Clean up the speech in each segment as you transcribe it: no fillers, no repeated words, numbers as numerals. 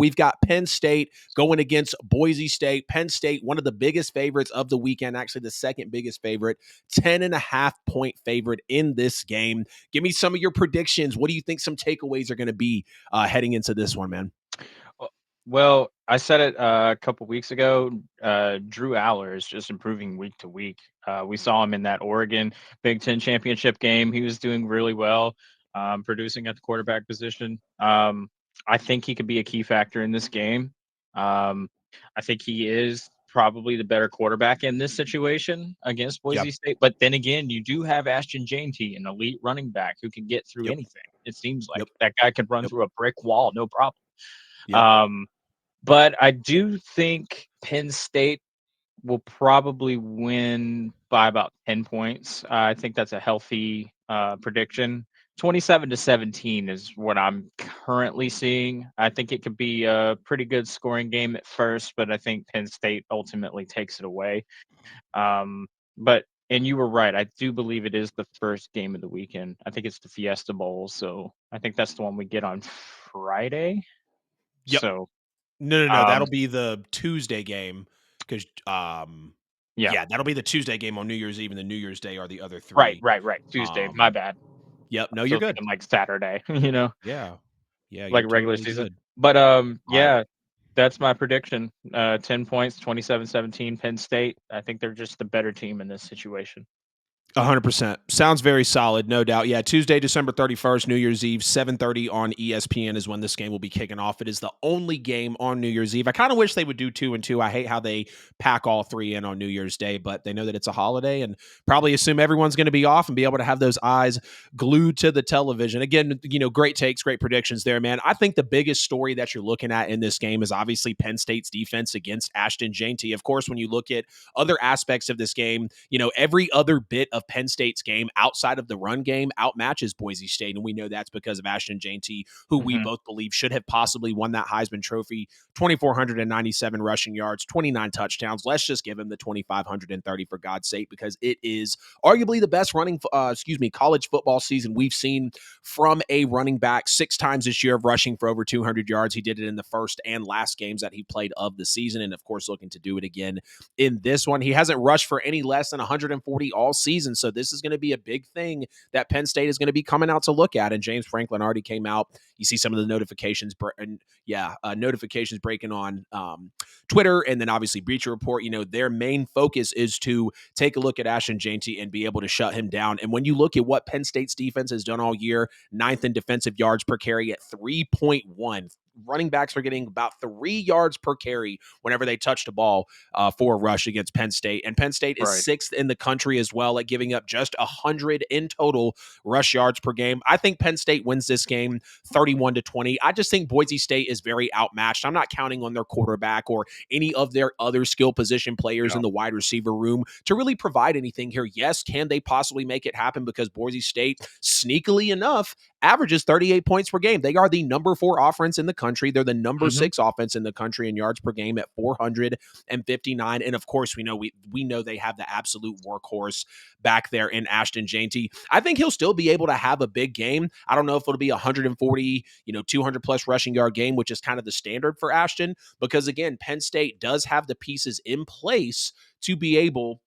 we've got Penn State going against Boise State. Penn State, one of the biggest favorites of the weekend, actually the second biggest favorite, 10.5-point favorite in this game. Give me some of your predictions. What do you think some takeaways are going to be heading into this one, man? Well, I said it a couple weeks ago. Drew Aller is just improving week to week. We saw him in that Oregon Big Ten championship game. He was doing really well, producing at the quarterback position. I think he could be a key factor in this game. I think he is probably the better quarterback in this situation against Boise State. But then again, you do have Ashton Jeanty, an elite running back who can get through anything. It seems like that guy could run through a brick wall, no problem. But I do think Penn State will probably win by about 10 points. I think that's a healthy prediction. 27-17 is what I'm currently seeing. I think it could be a pretty good scoring game at first, but I think Penn State ultimately takes it away. And you were right. I do believe it is the first game of the weekend. I think it's the Fiesta Bowl, so I think that's the one we get on Friday. Yep. So no, that'll be the Tuesday game because that'll be the Tuesday game on New Year's Eve, and the New Year's Day are the other three. Right. Tuesday. My bad. Yep. No, you're good. Like Saturday, Yeah. like regular totally season. Good. But that's my prediction. 10 points, 27-17, Penn State. I think they're just the better team in this situation. 100%. Sounds very solid, no doubt. Yeah, Tuesday, December 31st, New Year's Eve, 7:30 on ESPN is when this game will be kicking off. It is the only game on New Year's Eve. I kind of wish they would do 2 and 2. I hate how they pack all 3 in on New Year's Day, but they know that it's a holiday and probably assume everyone's going to be off and be able to have those eyes glued to the television. Again, great takes, great predictions there, man. I think the biggest story that you're looking at in this game is obviously Penn State's defense against Ashton Jeanty. Of course, when you look at other aspects of this game, every other bit of Penn State's game outside of the run game outmatches Boise State, and we know that's because of Ashton Jeanty, who we both believe should have possibly won that Heisman Trophy. 2,497 rushing yards, 29 touchdowns. Let's just give him the 2,530 for God's sake, because it is arguably the best college football season we've seen from a running back. 6 times this year of rushing for over 200 yards. He did it in the first and last games that he played of the season, and of course looking to do it again in this one. He hasn't rushed for any less than 140 all season, so this is going to be a big thing that Penn State is going to be coming out to look at. And James Franklin already came out. You see some of the notifications, notifications breaking on Twitter, and then obviously Bleacher Report. Their main focus is to take a look at Ashton Jeanty and be able to shut him down. And when you look at what Penn State's defense has done all year, 9th in defensive yards per carry at 3.1. Running backs are getting about 3 yards per carry whenever they touch the ball for a rush against Penn State. And Penn State is 6th in the country as well at giving up just 100 in total rush yards per game. I think Penn State wins this game 31-20. I just think Boise State is very outmatched. I'm not counting on their quarterback or any of their other skill position players in the wide receiver room to really provide anything here. Yes, can they possibly make it happen? Because Boise State, sneakily enough, averages 38 points per game. They are the number 4 offense in the country. They're the number 6 offense in the country in yards per game at 459. And of course, we know they have the absolute workhorse back there in Ashton Jeanty. I think he'll still be able to have a big game. I don't know if it'll be 140, 200 plus rushing yard game, which is kind of the standard for Ashton, because again, Penn State does have the pieces in place to be able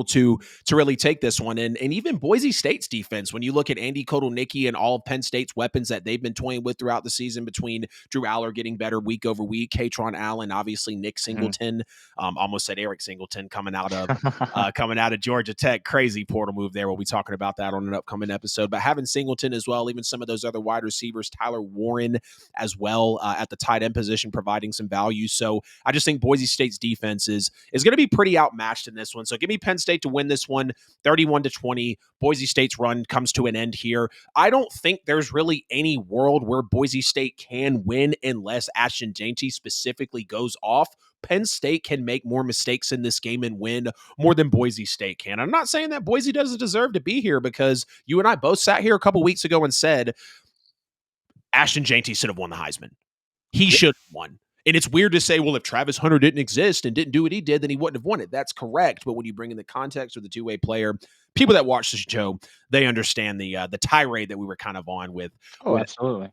to really take this one. And even Boise State's defense, when you look at Andy Kotelnicki and all of Penn State's weapons that they've been toying with throughout the season, between Drew Aller getting better week over week, Katron Allen, obviously Nick Singleton, almost said Eric Singleton coming out of Georgia Tech. Crazy portal move there. We'll be talking about that on an upcoming episode. But having Singleton as well, even some of those other wide receivers, Tyler Warren as well at the tight end position, providing some value. So I just think Boise State's defense is going to be pretty outmatched in this one. So give me Penn State to win this one 31-20. Boise State's run comes to an end here. I don't think there's really any world where Boise State can win unless Ashton Jeanty specifically goes off. Penn State can make more mistakes in this game and win more than Boise State can. I'm not saying that Boise doesn't deserve to be here, because you and I both sat here a couple weeks ago and said Ashton Jeanty should have won the Heisman. He should have won. And it's weird to say, well, if Travis Hunter didn't exist and didn't do what he did, then he wouldn't have won it. That's correct. But when you bring in the context of the two-way player, people that watch the show, they understand the tirade that we were kind of on with. Absolutely.